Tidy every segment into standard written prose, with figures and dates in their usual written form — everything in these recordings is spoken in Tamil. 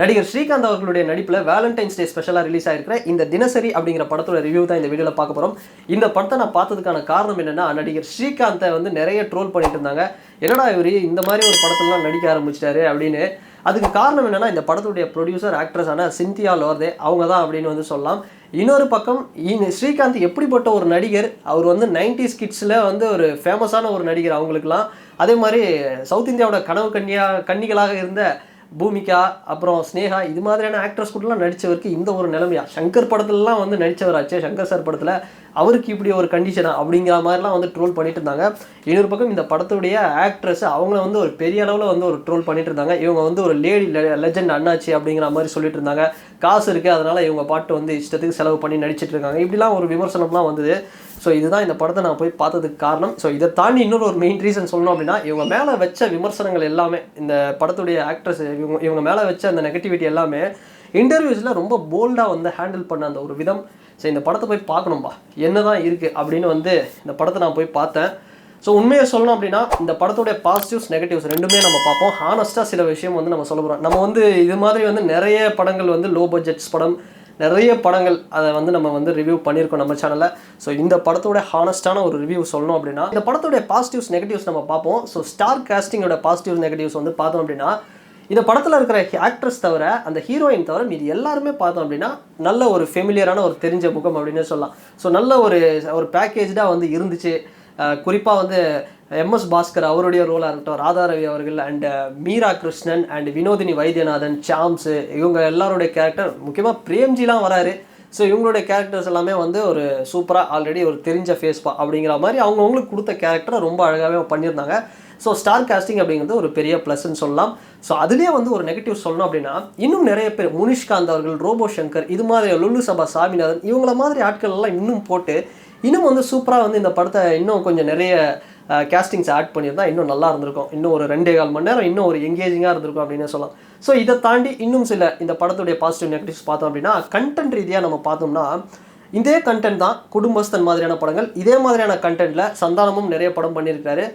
நடிகர் ஸ்ரீகாந்த் அவர்களுடைய நடிப்பில் வேலண்டைன்ஸ் டே ஸ்பெஷலாக ரிலீஸ் ஆகிருக்கிற இந்த தினசரி அப்படிங்கிற படத்தோட ரிவ்யூ தான் இந்த வீடியோவில் பார்க்க போகிறோம். இந்த படத்தை நான் பார்த்ததுக்கான காரணம் என்னென்னா, நடிகர் ஸ்ரீகாந்தை வந்து நிறைய ட்ரோல் பண்ணிட்டு இருந்தாங்க. என்னடா இவர் இந்த மாதிரி ஒரு படத்துலலாம் நடிக்க ஆரம்பிச்சிட்டாரு அப்படின்னு. அதுக்கு காரணம் என்னென்னா, இந்த படத்துடைய ப்ரொடியூசர் ஆக்ட்ரஸான சிந்தியா லோர்தே அவங்க தான் அப்படின்னு வந்து சொல்லலாம். இன்னொரு பக்கம் ஸ்ரீகாந்த் எப்படிப்பட்ட ஒரு நடிகர், அவர் வந்து 90s கிட்ஸில் வந்து ஒரு ஃபேமஸான ஒரு நடிகர் அவங்களுக்குலாம். அதே மாதிரி சவுத் இந்தியாவோட கனவு கன்னிகளாக இருந்த பூமிகா, அப்புறம் ஸ்னேகா, இது மாதிரியான ஆக்டர்ஸ் கூடலாம் நடித்தவருக்கு இந்த ஒரு நிலைமையா? சங்கர் படத்துலலாம் வந்து நடித்தவராச்சே, சங்கர் சார் படத்தில் அவருக்கு இப்படி ஒரு கண்டிஷனா அப்படிங்கிற மாதிரிலாம் வந்து ட்ரோல் பண்ணிட்டு இருந்தாங்க. இன்னொரு பக்கம் இந்த படத்துடைய ஆக்ட்ரஸ் அவங்கள வந்து ஒரு பெரிய அளவில் வந்து ஒரு ட்ரோல் பண்ணிட்டு இருந்தாங்க. இவங்க வந்து ஒரு லேடி லெஜெண்ட் அண்ணாச்சி அப்படிங்கிற மாதிரி சொல்லிட்டு இருந்தாங்க. காசு இருக்குது, அதனால் இவங்க பாட்டு வந்து இஷ்டத்துக்கு செலவு பண்ணி நடிச்சிட்டு இருக்காங்க, இப்படிலாம் ஒரு விமர்சனம்லாம் வந்தது. ஸோ இதுதான் இந்த படத்தை நான் போய் பார்த்ததுக்கு காரணம். ஸோ இதை தாண்டி இன்னொரு ஒரு மெயின் ரீசன் சொல்லணும் அப்படின்னா, இவங்க மேலே வச்ச விமர்சனங்கள் எல்லாமே, இந்த படத்துடைய ஆக்ட்ரஸ் இவங்க மேலே வச்ச அந்த நெகட்டிவிட்டி எல்லாமே இன்டர்வியூஸில் ரொம்ப போல்டாக வந்து ஹேண்டில் பண்ண அந்த ஒரு விதம். ஸோ இந்த படத்தை போய் பார்க்கணும்பா, என்ன தான் இருக்குது அப்படின்னு வந்து இந்த படத்தை நான் போய் பார்த்தேன். ஸோ உண்மையை சொல்லணும் அப்படின்னா, இந்த படத்துடைய பாசிட்டிவ்ஸ் நெகட்டிவ்ஸ் ரெண்டுமே நம்ம பார்ப்போம். ஹானஸ்ட்டாக சில விஷயம் வந்து நம்ம சொல்ல போகிறோம். நம்ம வந்து இது மாதிரி வந்து நிறைய படங்கள் வந்து லோ பட்ஜெட்ஸ் படம், நிறைய படங்கள் அதை வந்து நம்ம வந்து ரிவ்யூ பண்ணியிருக்கோம் நம்ம சேனலில். ஸோ இந்த படத்தோட ஹானஸ்டான ஒரு ரிவ்யூ சொல்லணும் அப்படின்னா, இந்த படத்தோடைய பாசிட்டிவ்ஸ் நெகட்டிவ்ஸ் நம்ம பார்ப்போம். ஸோ ஸ்டார் காஸ்டிங்கோட பாசிட்டிவ்ஸ் நெகட்டிவ்ஸ் வந்து பார்த்தோம் அப்படின்னா, இந்த படத்தில் இருக்கிற ஆக்ட்ரஸ் தவிர, அந்த ஹீரோயின் தவிர மீது எல்லாருமே பார்த்தோம் அப்படின்னா நல்ல ஒரு ஃபெமிலியரான ஒரு தெரிஞ்ச முகம் அப்படின்னு சொல்லலாம். ஸோ நல்ல ஒரு பேக்கேஜாக வந்து இருந்துச்சு. குறிப்பாக வந்து எம்எஸ் பாஸ்கர் அவருடைய ரோலாக இருக்கட்டும், ராதா ரவி அவர்கள் and Meera Krishnan and Vinodhini Vaidyanathan, Sams, இவங்க எல்லாருடைய கேரக்டர், முக்கியமாக பிரேம்ஜிலாம் வராரு. ஸோ இவங்களுடைய கேரக்டர்ஸ் எல்லாமே வந்து ஒரு சூப்பராக ஆல்ரெடி ஒரு தெரிஞ்ச ஃபேஸ்பா அப்படிங்கிற மாதிரி அவங்கவுங்களுக்கு கொடுத்த கேரக்டரை ரொம்ப அழகாகவே பண்ணியிருந்தாங்க. ஸோ ஸ்டார் காஸ்டிங் அப்படிங்கிறது ஒரு பெரிய ப்ளஸ்ன்னு சொல்லலாம். ஸோ அதுலேயே வந்து ஒரு நெகட்டிவ் சொல்லணும் அப்படின்னா, இன்னும் நிறைய பேர் முனிஷ்காந்த் அவர்கள், ரோபோ சங்கர், இது மாதிரி லுல்லு சபா சாமிநாதன், இவங்கள மாதிரி ஆட்கள் எல்லாம் இன்னும் போட்டு இன்னும் வந்து சூப்பராக வந்து இந்த படத்தை இன்னும் கொஞ்சம் நிறைய கேஸ்டிங்ஸ் ஆட் பண்ணியிருந்தா இன்னும் நல்லா இருந்திருக்கும். இன்னும் ஒரு 2.25 மணி நேரம் இன்னும் ஒரு எங்கேஜிங்காக இருந்திருக்கும் அப்படின்னு சொல்லலாம். ஸோ இதை தாண்டி இன்னும் சில இந்த படத்துடைய பாசிட்டிவ் நெகட்டிவ்ஸ் பார்த்தோம் அப்படின்னா, கண்டென்ட் ரீதியாக நம்ம பார்த்தோம்னா, இதே கண்டென்ட் தான் குடும்பஸ்தன் மாதிரியான படங்கள். இதே மாதிரியான கண்டென்ட்டில் சந்தானமும் நிறைய படம் பண்ணியிருக்காரு.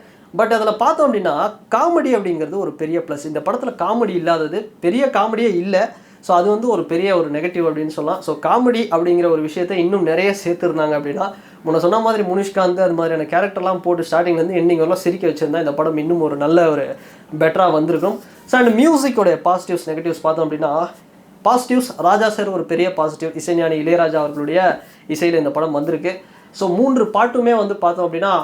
பட் அதில் பார்த்தோம் அப்படின்னா, காமெடி அப்படிங்கிறது ஒரு பெரிய ப்ளஸ். இந்த படத்தில் காமெடி இல்லாதது, பெரிய காமெடியே இல்லை. ஸோ அது வந்து ஒரு பெரிய ஒரு நெகட்டிவ் அப்படின்னு சொல்லலாம். ஸோ காமெடி அப்படிங்கிற ஒரு விஷயத்தை இன்னும் நிறைய சேர்த்துருந்தாங்க அப்படின்னா, முன்ன சொன்ன மாதிரி முனிஷ்காந்த் அது மாதிரியான கேரக்டர்லாம் போட்டு ஸ்டார்டிங்லேருந்து எண்டிங் வரலாம் சிரிக்க வச்சுருந்தா இந்த படம் இன்னும் ஒரு நல்ல ஒரு பெட்டராக வந்திருக்கும். ஸோ அண்ட் மியூசிக்கோடைய பாசிட்டிவ்ஸ் நெகட்டிவ்ஸ் பார்த்தோம் அப்படின்னா, பாசிட்டிவ்ஸ் ராஜா சார் ஒரு பெரிய பாசிட்டிவ். இசைஞானி இளையராஜா அவர்களுடைய இசையில் இந்த படம் வந்திருக்கு. ஸோ 3 பாட்டுமே வந்து பார்த்தோம் அப்படின்னா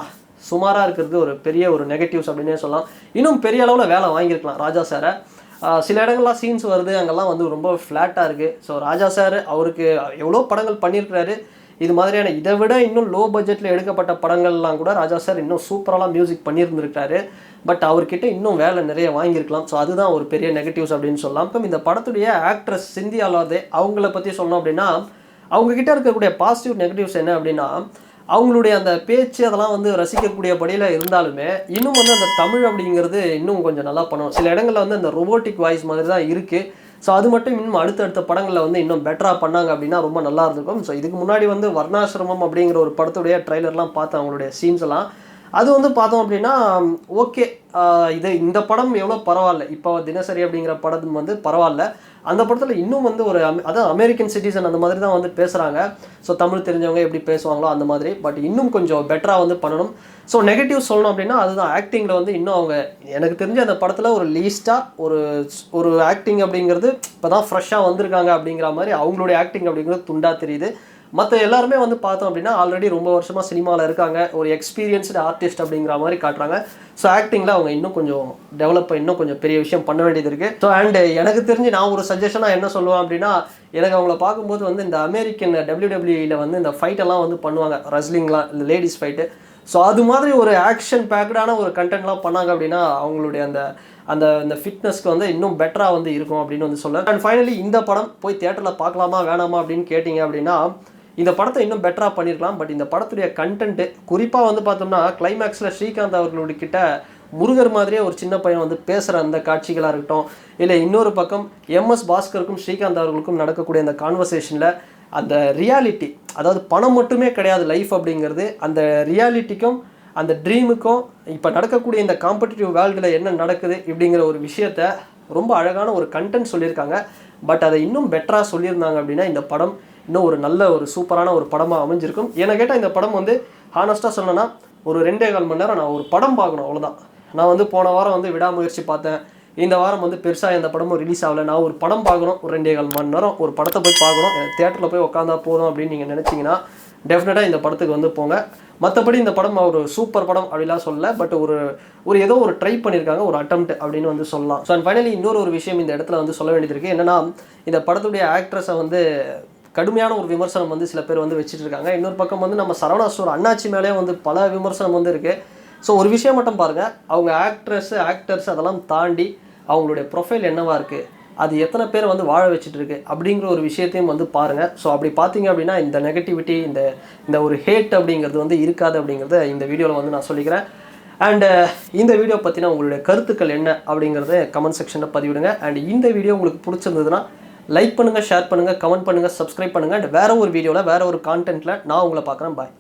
சுமாராக இருக்கிறது ஒரு பெரிய ஒரு நெகட்டிவ்ஸ் அப்படின்னே சொல்லலாம். இன்னும் பெரிய அளவில் வேலை வாங்கியிருக்கலாம் ராஜா சாரை. சில இடங்கள்லாம் சீன்ஸ் வருது, அங்கெல்லாம் வந்து ரொம்ப ஃப்ளாட்டாக இருக்குது. ஸோ ராஜா சார் அவருக்கு எவ்வளோ படங்கள் பண்ணியிருக்கிறாரு. இது மாதிரியான இதை விட இன்னும் லோ பட்ஜெட்டில் எடுக்கப்பட்ட படங்கள்லாம் கூட ராஜா சார் இன்னும் சூப்பராலாம் மியூசிக் பண்ணியிருந்துருக்காரு. பட் அவர்கிட்ட இன்னும் வேலை நிறைய வாங்கியிருக்கலாம். ஸோ அதுதான் ஒரு பெரிய நெகட்டிவ்ஸ் அப்படின்னு சொல்லலாம். இப்போ இந்த படத்துடைய ஆக்ட்ரஸ் சிந்தியா லோர்தே அவங்கள பற்றி சொன்னோம் அப்படின்னா, அவங்கக்கிட்ட இருக்கக்கூடிய பாசிட்டிவ் நெகட்டிவ்ஸ் என்ன அப்படின்னா, அவங்களுடைய அந்த பேச்சு அதெல்லாம் வந்து ரசிக்கக்கூடிய படியில் இருந்தாலுமே, இன்னும் வந்து அந்த தமிழ் அப்படிங்கிறது இன்னும் கொஞ்சம் நல்லா பண்ணணும். சில இடங்களில் வந்து அந்த ரொபோட்டிக் வாய்ஸ் மாதிரி தான் இருக்குது. ஸோ அது மட்டும் இன்னும் அடுத்தடுத்த படங்களில் வந்து இன்னும் பெட்டராக பண்ணாங்க அப்படின்னா ரொம்ப நல்லா இருந்திருக்கும். ஸோ இதுக்கு முன்னாடி வந்து வர்ணாசிரமம் அப்படிங்கிற ஒரு படத்துடைய ட்ரைலர்லாம் பார்த்தேன், அவங்களுடைய சீன்ஸ் எல்லாம். அது வந்து பார்த்தோம் அப்படின்னா ஓகே, இந்த படம் எவ்வளோ பரவாயில்ல, இப்போ தினசரி அப்படிங்கிற படம் வந்து பரவாயில்ல. அந்த படத்தில் இன்னும் வந்து ஒரு அதான் அமெரிக்கன் சிட்டிசன் அந்த மாதிரி தான் வந்து பேசுகிறாங்க. ஸோ தமிழ் தெரிஞ்சவங்க எப்படி பேசுவாங்களோ அந்த மாதிரி. பட் இன்னும் கொஞ்சம் பெட்டராக வந்து பண்ணணும். ஸோ நெகட்டிவ் சொல்லணும் அப்படின்னா, அதுதான் ஆக்டிங்கில் வந்து இன்னும் அவங்க எனக்கு தெரிஞ்ச அந்த படத்தில் ஒரு லீஸ்ட்டாக ஒரு ஆக்டிங் அப்படிங்கிறது இப்போ தான் ஃப்ரெஷ்ஷாக வந்திருக்காங்க அப்படிங்கிற மாதிரி அவங்களுடைய ஆக்டிங் அப்படிங்கிறது துண்டாக தெரியுது. மற்ற எல்லாருமே வந்து பார்த்தோம் அப்படின்னா ஆல்ரெடி ரொம்ப வருஷமாக சினிமாவில் இருக்காங்க, ஒரு எக்ஸ்பீரியன்ஸ்டு ஆர்டிஸ்ட் அப்படிங்கிற மாதிரி காட்டுறாங்க. ஸோ ஆக்டிங்கில் அவங்க இன்னும் கொஞ்சம் டெவலப், இன்னும் கொஞ்சம் பெரிய விஷயம் பண்ண வேண்டியது இருக்குது. ஸோ அண்டு எனக்கு தெரிஞ்சு நான் ஒரு சஜஷனாக என்ன சொல்லுவேன் அப்படின்னா, எனக்கு அவங்கள பார்க்கும்போது வந்து இந்த அமெரிக்கன் WWE வந்து இந்த ஃபைட்டெல்லாம் வந்து பண்ணுவாங்க, ரெஸ்லிங்லாம், இந்த லேடிஸ் ஃபைட்டு. ஸோ அது மாதிரி ஒரு ஆக்ஷன் பேக்டான ஒரு கண்டென்ட்லாம் பண்ணாங்க அப்படின்னா அவங்களுடைய அந்த ஃபிட்னஸ்க்கு வந்து இன்னும் பெட்டராக வந்து இருக்கும் அப்படின்னு வந்து சொல்லுவேன். அண்ட் ஃபைனலி இந்த படம் போய் தியேட்டரில் பார்க்கலாமா வேணாமா அப்படின்னு கேட்டிங்க அப்படின்னா, இந்த படத்தை இன்னும் பெட்டராக பண்ணியிருக்கலாம். பட் இந்த படத்துடைய கண்டென்ட்டு குறிப்பாக வந்து பார்த்தோம்னா, கிளைமேக்ஸில் ஸ்ரீகாந்த் அவர்களுடைய கிட்ட முருகர் மாதிரியே ஒரு சின்ன பையன் வந்து பேசுகிற அந்த காட்சிகளாக இருக்கட்டும், இல்லை இன்னொரு பக்கம் எம்எஸ் பாஸ்கருக்கும் ஸ்ரீகாந்த் அவர்களுக்கும் நடக்கக்கூடிய அந்த கான்வர்சேஷனில் அந்த ரியாலிட்டி, அதாவது பணம் மட்டுமே கிடையாது லைஃப் அப்படிங்கிறது, அந்த ரியாலிட்டிக்கும் அந்த ட்ரீமுக்கும் இப்போ நடக்கக்கூடிய இந்த காம்படிட்டிவ் வேர்ல்டில் என்ன நடக்குது இப்படிங்கிற ஒரு விஷயத்த ரொம்ப அழகான ஒரு கண்டென்ட் சொல்லியிருக்காங்க. பட் அதை இன்னும் பெட்டராக சொல்லியிருந்தாங்க அப்படின்னா இந்த படம் இன்னும் ஒரு நல்ல ஒரு சூப்பரான ஒரு படமாக அமைஞ்சிருக்கும். என்னை கேட்டால் இந்த படம் வந்து ஹானஸ்ட்டாக சொல்லணும்னா ஒரு 2.25 மணி நேரம் நான் ஒரு படம் பார்க்கணும், அவ்வளோதான். நான் வந்து போன வாரம் வந்து விடாமுயற்சி பார்த்தேன், இந்த வாரம் வந்து பெருசாக எந்த படமும் ரிலீஸ் ஆகலை, நான் ஒரு படம் பார்க்கணும், ஒரு 2.25 மணி நேரம் ஒரு படத்தை போய் பார்க்கணும், எனக்கு தியேட்டரில் போய் உட்காந்தா போதும் அப்படின்னு நீங்கள் நினச்சிங்கன்னா டெஃபினட்டாக இந்த படத்துக்கு வந்து போங்க. மற்றபடி இந்த படம் ஒரு சூப்பர் படம் அப்படிலாம் சொல்லலை, பட் ஒரு ஏதோ ஒரு ட்ரை பண்ணியிருக்காங்க, ஒரு அட்டெம்ப்ட் அப்படின்னு வந்து சொல்லலாம். ஸோ அண்ட் ஃபைனலி இன்னொரு விஷயம் இந்த இடத்துல வந்து சொல்ல வேண்டியது இருக்குது. என்னென்னா இந்த படத்துடைய ஆக்ட்ரஸை வந்து கடுமையான ஒரு விமர்சனம் வந்து சில பேர் வந்து வச்சுட்டு இருக்காங்க. இன்னொரு பக்கம் வந்து நம்ம சரவணா ஸ்டோர் அண்ணாச்சி மேலே வந்து பல விமர்சனம் வந்து இருக்குது. ஸோ ஒரு விஷயம் மட்டும் பாருங்கள், அவங்க ஆக்டர்ஸ் அதெல்லாம் தாண்டி அவங்களுடைய ப்ரொஃபைல் என்னவாக இருக்குது, அது எத்தனை பேர் வந்து வாழ வச்சுட்டு இருக்கு அப்படிங்கிற ஒரு விஷயத்தையும் வந்து பாருங்கள். ஸோ அப்படி பார்த்தீங்க அப்படின்னா இந்த நெகட்டிவிட்டி இந்த ஒரு ஹேட் அப்படிங்கிறது வந்து இருக்காது அப்படிங்கிறத இந்த வீடியோவில் வந்து நான் சொல்லிக்கிறேன். அண்டு இந்த வீடியோ பற்றினா உங்களுடைய கருத்துக்கள் என்ன அப்படிங்கிறத கமெண்ட் செக்ஷனில் பதிவிடுங்க. அண்ட் இந்த வீடியோ உங்களுக்கு பிடிச்சிருந்ததுன்னா லைக் பண்ணுங்கள், ஷேர் பண்ணுங்கள், கமெண்ட் பண்ணுங்கள், சப்ஸ்கிரைப் பண்ணுங்கள். அண்ட் வேறு ஒரு வீடியோவில் வேறு ஒரு கான்டென்ட்டில் நான் உங்களை பார்க்குறேன். பாய்.